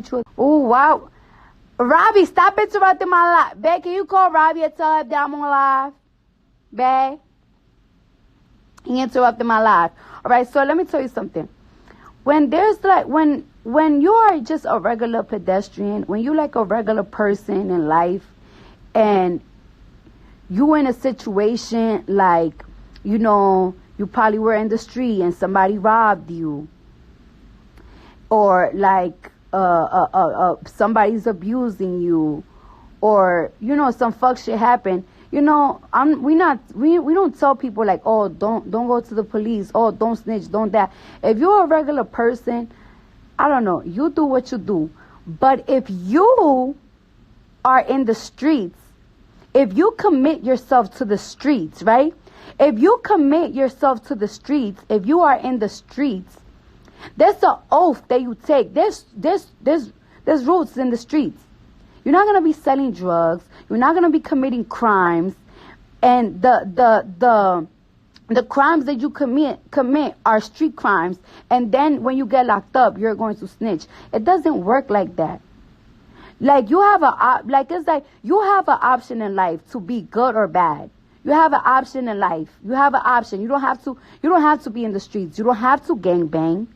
snitch with. Oh, wow. Robbie, stop interrupting my life. Babe, can you call Robbie and tell him that I'm on live? Babe? He interrupted my life. All right, so let me tell you something. When there's like, when you are just a regular pedestrian, when you like a regular person in life, and you in a situation like, you know, you probably were in the street and somebody robbed you, or like somebody's abusing you, or you know some fuck shit happened. You know, we don't tell people like, oh, don't go to the police, oh, don't snitch, don't that. If you're a regular person, I don't know, you do what you do. But if you are in the streets, if you commit yourself to the streets, right? If you commit yourself to the streets, if you are in the streets, there's an oath that you take. There's rules in the streets. You're not gonna be selling drugs. You're not gonna be committing crimes, and the crimes that you commit are street crimes. And then when you get locked up, you're going to snitch. It doesn't work like that. Like you have it's like you have an option in life to be good or bad. You have an option in life. You have an option. You don't have to be in the streets. You don't have to gang bang.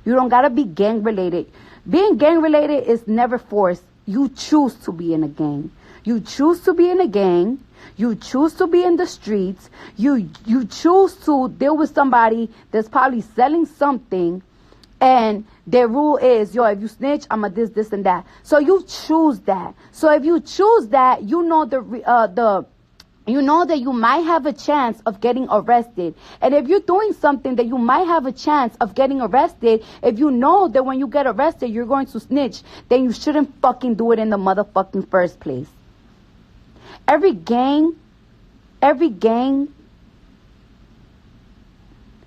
You don't gotta be gang related. Being gang related is never forced. You choose to be in a gang. You choose to be in a gang. You choose to be in the streets. You choose to deal with somebody that's probably selling something, and their rule is, yo, if you snitch, I'm a this, and that. So you choose that. So if you choose that, you know you know that you might have a chance of getting arrested. And if you're doing something that you might have a chance of getting arrested, if you know that when you get arrested, you're going to snitch, then you shouldn't fucking do it in the motherfucking first place. Every gang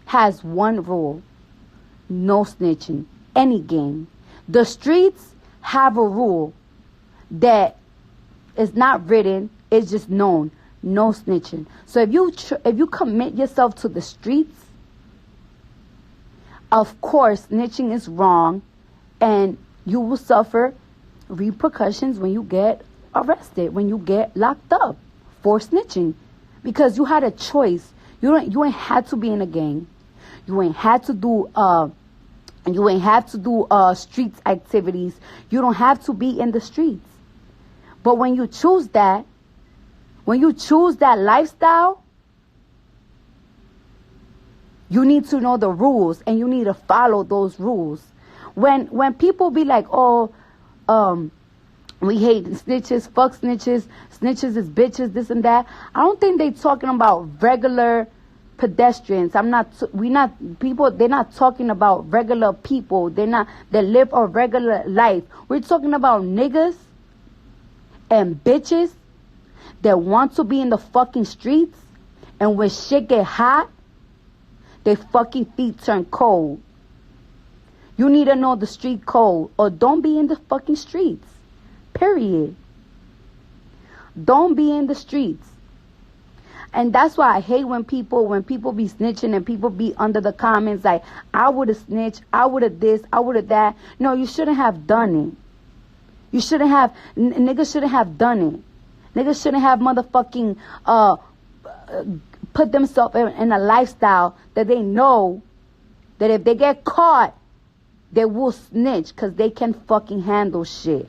has one rule. No snitching. Any gang. The streets have a rule that is not written, it's just known. No snitching. So if you commit yourself to the streets, of course snitching is wrong, and you will suffer repercussions when you get arrested, when you get locked up for snitching, because you had a choice. You ain't had to be in a gang. You ain't had to do street activities. You don't have to be in the streets. But when you choose that lifestyle, you need to know the rules, and you need to follow those rules. When people be like, oh, we hate snitches, fuck snitches, snitches is bitches, this and that, I don't think they talking about regular pedestrians. They're not talking about regular people. That live a regular life. We're talking about niggas and bitches that want to be in the fucking streets, and when shit get hot, their fucking feet turn cold. You need to know the street code, or don't be in the fucking streets. Period. Don't be in the streets. And that's why I hate when people be snitching, and people be under the comments like, I would have snitched, I would have this, I would have that. No, you shouldn't have done it. Niggas shouldn't have done it. Niggas shouldn't have motherfucking put themselves in a lifestyle that they know that if they get caught, they will snitch, because they can fucking handle shit.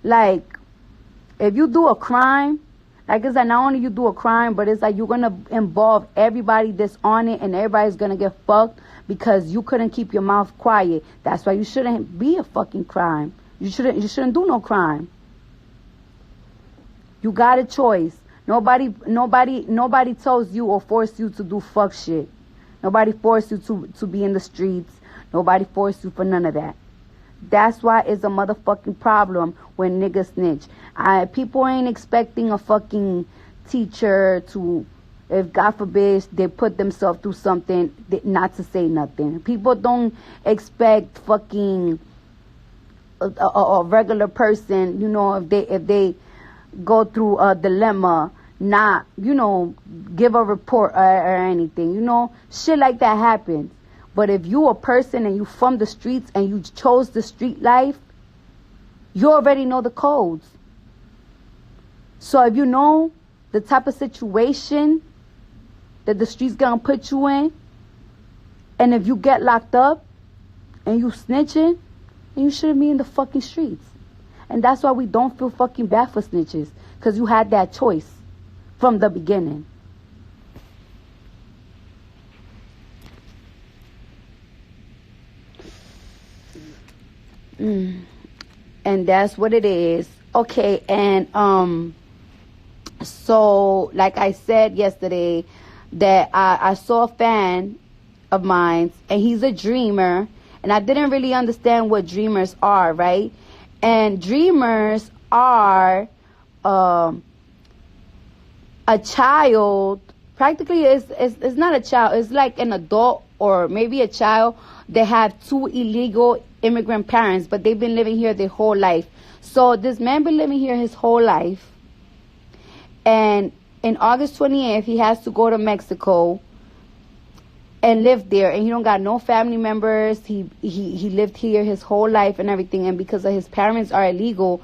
Like, if you do a crime, like it's like not only you do a crime, but it's like you're going to involve everybody that's on it, and everybody's going to get fucked because you couldn't keep your mouth quiet. That's why you shouldn't be a fucking crime. You shouldn't do no crime. You got a choice. Nobody tells you or force you to do fuck shit. Nobody forced you to be in the streets. Nobody forced you for none of that. That's why it's a motherfucking problem when niggas snitch. People ain't expecting a fucking teacher to, if God forbid they put themselves through something, not to say nothing. People don't expect fucking a regular person, you know, if they go through a dilemma, not, give a report or anything. Shit like that happens. But if you a person and you from the streets and you chose the street life, you already know the codes. So if you know the type of situation that the streets gonna put you in, and if you get locked up and you snitching, then you shouldn't be in the fucking streets. And that's why we don't feel fucking bad for snitches, because you had that choice from the beginning. And that's what it is. Okay, and so like I said yesterday, that I saw a fan of mine, and he's a dreamer, and I didn't really understand what dreamers are, right? And dreamers are a child. Practically, it's not a child. It's like an adult or maybe a child that have two illegal immigrant parents, but they've been living here their whole life. So this man been living here his whole life, and in August 28th, he has to go to Mexico and live there, and he don't got no family members. He lived here his whole life and everything, and because of his parents are illegal,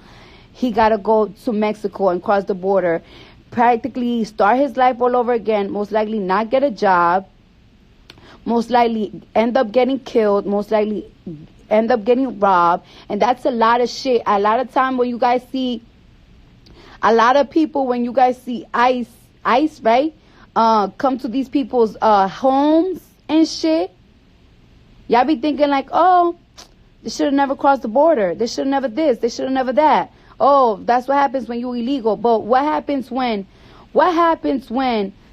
he gotta go to Mexico and cross the border, practically start his life all over again, most likely not get a job, most likely end up getting killed, most likely end up getting robbed. And that's a lot of shit. A lot of time when you guys see a lot of people, when you guys see ICE, right, come to these people's homes and shit, y'all be thinking like, oh, they should have never crossed the border. They should have never this. They should have never that. Oh, that's what happens when you're illegal. But what happens when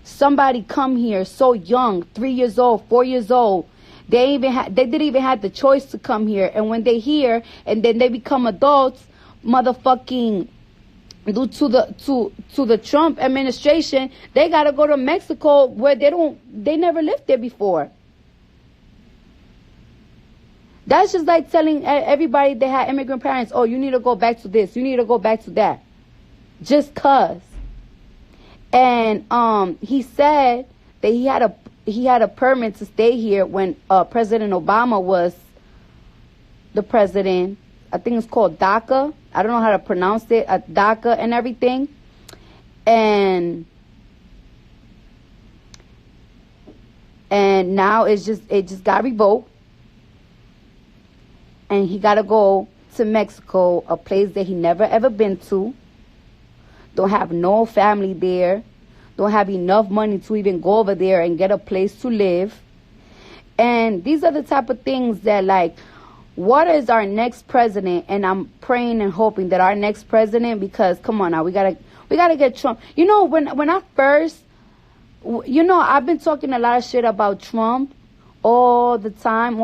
somebody come here so young, 3 years old, 4 years old? They didn't even have the choice to come here. And when they here and then they become adults, motherfucking, due to the Trump administration, they gotta go to Mexico where they never lived there before. That's just like telling everybody they had immigrant parents, oh, you need to go back to this, you need to go back to that, just cause. And he said that he had a permit to stay here when President Obama was the president. I think it's called DACA. I don't know how to pronounce it, DACA and everything. And now it just got revoked. And he got to go to Mexico, a place that he never ever been to. Don't have no family there. Don't have enough money to even go over there and get a place to live. And these are the type of things that, like, what is our next president? And I'm praying and hoping that our next president, because come on now, we gotta get Trump. When I first, I've been talking a lot of shit about Trump all the time,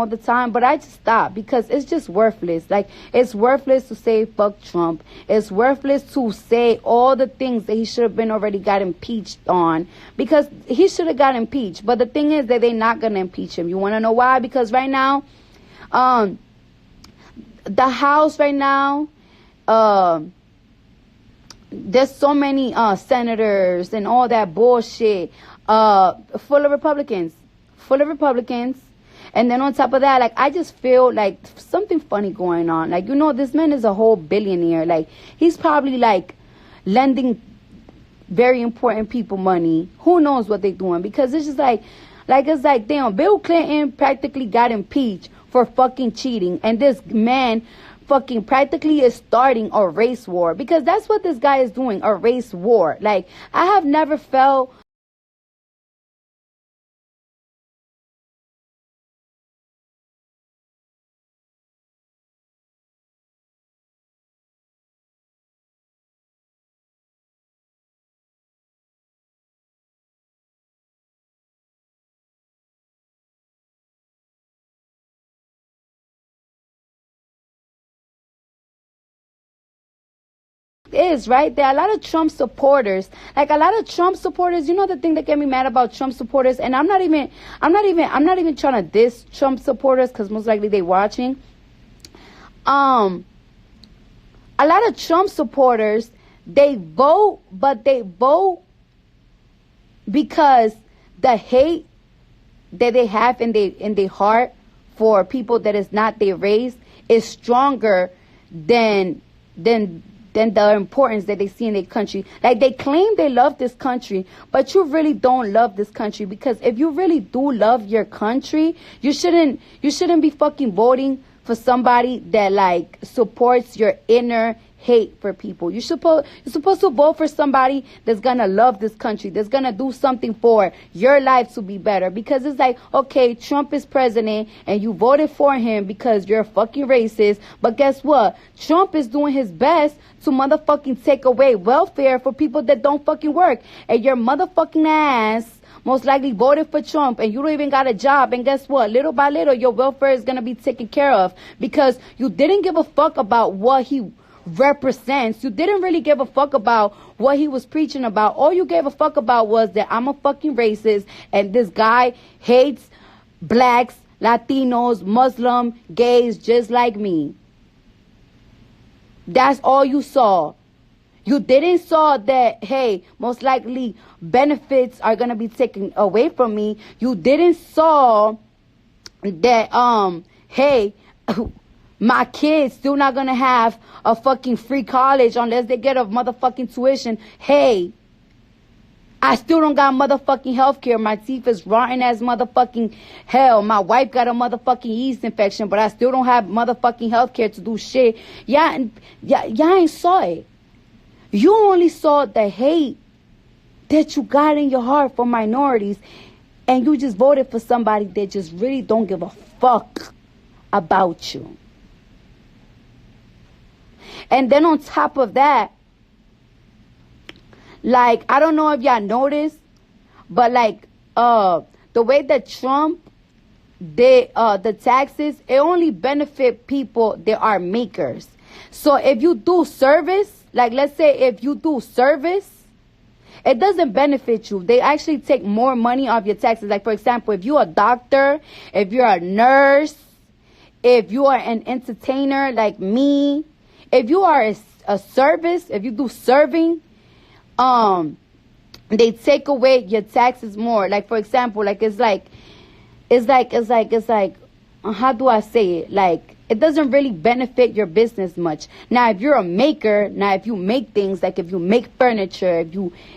but I just stopped because it's just worthless. Like, it's worthless to say fuck Trump. It's worthless to say all the things that he should have been already got impeached on, because he should have got impeached. But the thing is that they're not gonna impeach him. You want to know why? Because right now, the House right now, there's so many senators and all that bullshit, full of Republicans. And then on top of that, like, I just feel like something funny going on. Like, this man is a whole billionaire. Like, he's probably like lending very important people money. Who knows what they're doing? Because it's just like it's like, damn, Bill Clinton practically got impeached for fucking cheating, and this man fucking practically is starting a race war, because that's what this guy is doing, a race war. Like, I have never felt is, right? There are a lot of Trump supporters. Like, a lot of Trump supporters, the thing that get me mad about Trump supporters, and I'm not even trying to diss Trump supporters, because most likely they watching. A lot of Trump supporters, they vote, but they vote because the hate that they have in their heart for people that is not their race is stronger than the importance that they see in their country. Like, they claim they love this country, but you really don't love this country, because if you really do love your country, you shouldn't be fucking voting for somebody that like supports your inner hate for people. You're supposed to vote for somebody that's gonna love this country, that's gonna do something for your life to be better. Because it's like, okay, Trump is president and you voted for him because you're a fucking racist, but guess what? Trump is doing his best to motherfucking take away welfare for people that don't fucking work, and your motherfucking ass most likely voted for Trump and you don't even got a job, and guess what? Little by little your welfare is gonna be taken care of because you didn't give a fuck about what he represents. You didn't really give a fuck about what he was preaching about. All you gave a fuck about was that I'm a fucking racist and this guy hates blacks, Latinos, Muslim, gays just like me. That's all you saw. You didn't saw that, hey, most likely benefits are gonna be taken away from me. You didn't saw that hey, my kids still not gonna have a fucking free college unless they get a motherfucking tuition. Hey, I still don't got motherfucking healthcare. My teeth is rotten as motherfucking hell. My wife got a motherfucking yeast infection, but I still don't have motherfucking healthcare to do shit. Y'all ain't saw it. You only saw the hate that you got in your heart for minorities, and you just voted for somebody that just really don't give a fuck about you. And then on top of that, like, I don't know if y'all noticed, but like the way that Trump did the taxes, it only benefit people that are makers. So if you do service, like let's say if you do service, it doesn't benefit you. They actually take more money off your taxes. Like, for example, if you're a doctor, if you're a nurse, if you are an entertainer like me, if you are a service, if you do serving, they take away your taxes more. Like, for example, like it's like how do I say it? Like, it doesn't really benefit your business much. Now, if you're a maker, if you make things, like if you make furniture,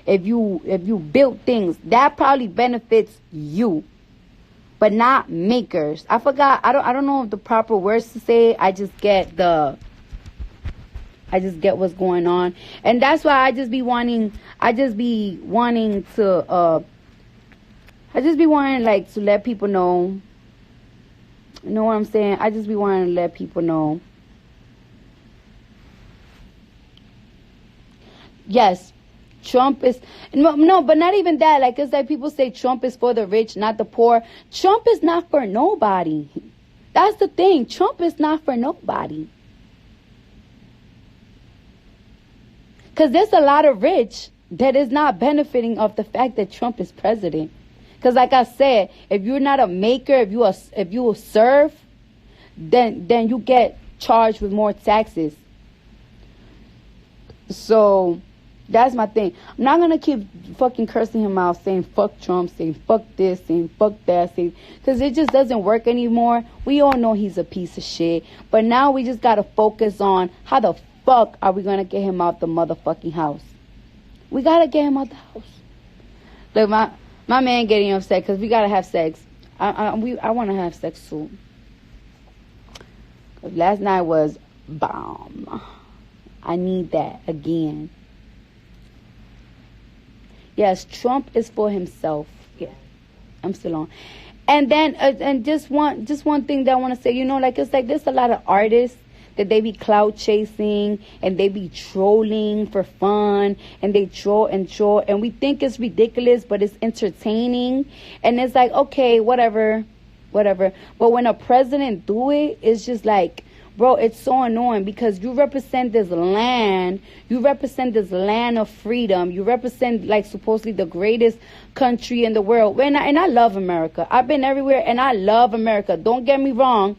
if you build things, that probably benefits you, but not makers. I forgot. I don't know the proper words to say. I just get what's going on, and that's why I just be wanting like to let people know. You know what I'm saying? I just be wanting to let people know. Yes, Trump is no, but not even that. Like, it's like people say Trump is for the rich, not the poor. Trump is not for nobody. That's the thing. Trump is not for nobody. Because there's a lot of rich that is not benefiting of the fact that Trump is president. Because like I said, if you're not a maker, if you serve, then you get charged with more taxes. So that's my thing. I'm not going to keep fucking cursing him out, saying fuck Trump, saying fuck this, saying fuck that, because it just doesn't work anymore. We all know he's a piece of shit. But now we just got to focus on how the fuck are we going to get him out the motherfucking house. We got to get him out the house. Look, my man getting upset because we got to have sex. I want to have sex soon. Last night was bomb. I need that again. Yes, Trump is for himself. Yeah, I'm still on. And then, and just one thing that I want to say, it's like there's a lot of artists that they be clout chasing and they be trolling for fun and they troll and we think it's ridiculous, but it's entertaining. And it's like, okay, whatever. But when a president do it, it's just like, bro, it's so annoying because you represent this land. You represent this land of freedom. You represent, like, supposedly the greatest country in the world. And I love America. I've been everywhere and I love America. Don't get me wrong.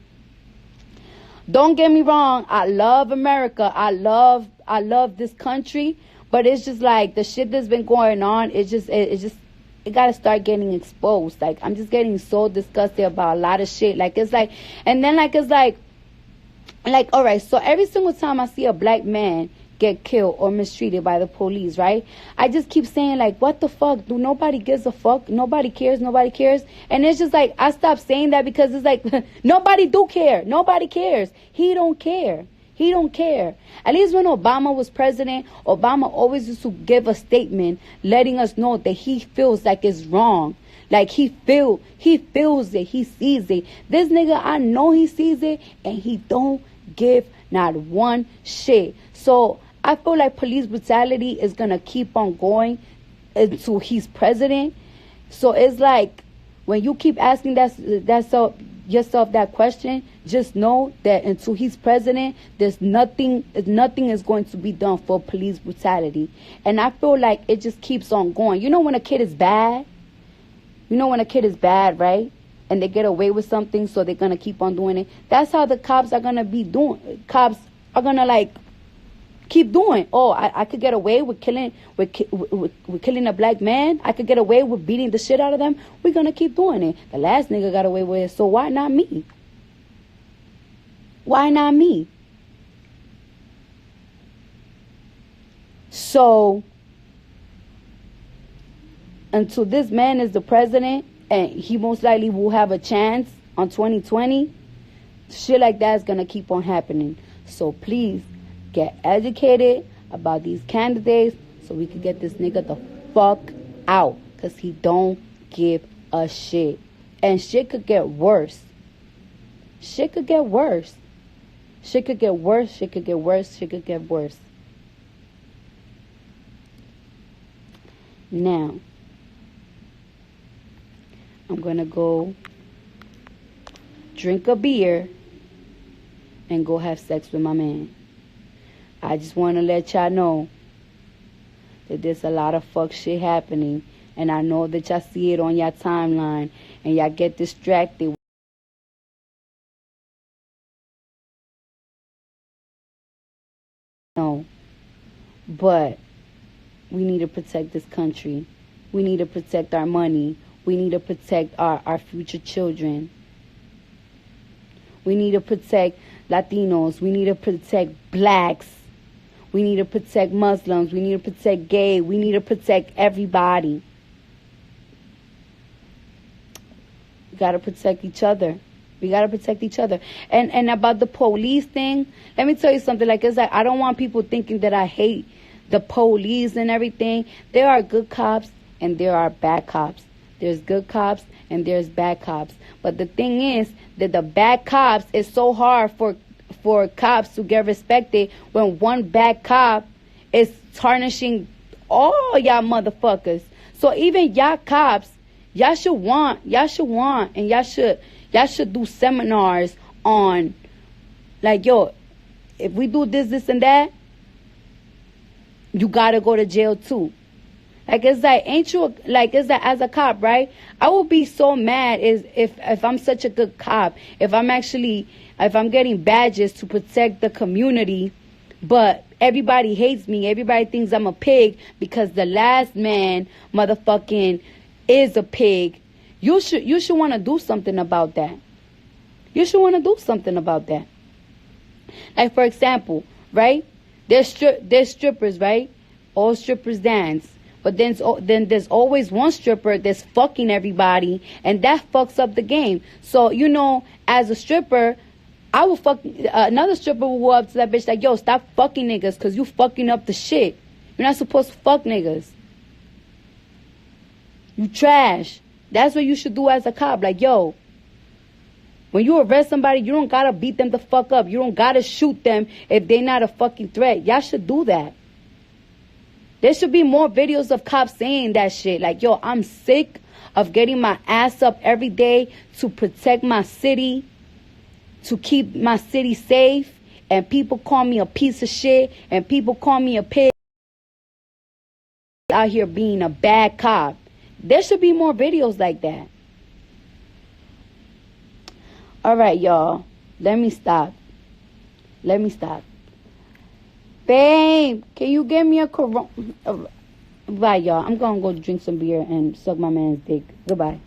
I love America. I love this country. But it's just like the shit that's been going on. It's just it gotta start getting exposed. Like, I'm just getting so disgusted about a lot of shit. Like, it's like, and then like, it's like, all right, so every single time I see a black man get killed or mistreated by the police, right? I just keep saying, like, what the fuck? Do nobody gives a fuck? Nobody cares. Nobody cares. And it's just like, I stopped saying that because it's like, nobody do care. Nobody cares. He don't care. He don't care. At least when Obama was president, Obama always used to give a statement letting us know that he feels like it's wrong. Like he feels it. He sees it. This nigga, I know he sees it and he don't give not one shit. So I feel like police brutality is going to keep on going until he's president. So it's like, when you keep asking yourself that question, just know that until he's president, there's nothing is going to be done for police brutality. And I feel like it just keeps on going. You know when a kid is bad? You know when a kid is bad, right? And they get away with something, so they're going to keep on doing it. That's how the cops are going to be doing. Cops are going to, like, keep doing. Oh, I could get away with killing a black man. I could get away with beating the shit out of them. We're going to keep doing it. The last nigga got away with it, so why not me? Why not me? So, until this man is the president, and he most likely will have a chance on 2020, shit like that is going to keep on happening. So please, get educated about these candidates so we can get this nigga the fuck out. Because he don't give a shit. And shit could get worse. Shit could get worse. Shit could get worse. Shit could get worse. Shit could get worse. Now, I'm going to go drink a beer and go have sex with my man. I just want to let y'all know that there's a lot of fuck shit happening. And I know that y'all see it on your timeline. And y'all get distracted. No. But we need to protect this country. We need to protect our money. We need to protect our future children. We need to protect Latinos. We need to protect blacks. We need to protect Muslims. We need to protect gay. We need to protect everybody. We got to protect each other. We got to protect each other. And about the police thing, let me tell you something. Like, it's like, I don't want people thinking that I hate the police and everything. There are good cops and there are bad cops. There's good cops and there's bad cops. But the thing is that the bad cops, is so hard for cops to get respected when one bad cop is tarnishing all y'all motherfuckers. So even y'all cops, y'all should want, and y'all should do seminars on, like, yo, if we do this and that, you gotta go to jail too. Like, it's like, ain't you, like, it's like, as a cop, right? I would be so mad if I'm such a good cop, if I'm getting badges to protect the community, but everybody hates me. Everybody thinks I'm a pig because the last man motherfucking is a pig. You should want to do something about that. You should want to do something about that. Like, for example, right? There's strippers, right? All strippers dance. But then there's always one stripper that's fucking everybody, and that fucks up the game. So, you know, as a stripper, I will fuck, another stripper will go up to that bitch like, yo, stop fucking niggas, because you fucking up the shit. You're not supposed to fuck niggas. You trash. That's what you should do as a cop. Like, yo, when you arrest somebody, you don't gotta beat them the fuck up. You don't gotta shoot them if they're not a fucking threat. Y'all should do that. There should be more videos of cops saying that shit. Like, yo, I'm sick of getting my ass up every day to protect my city, to keep my city safe, and people call me a piece of shit, and people call me a pig out here being a bad cop. There should be more videos like that. All right, y'all. Let me stop. Babe, can you get me a Corona? Bye, y'all. I'm gonna go drink some beer and suck my man's dick. Goodbye.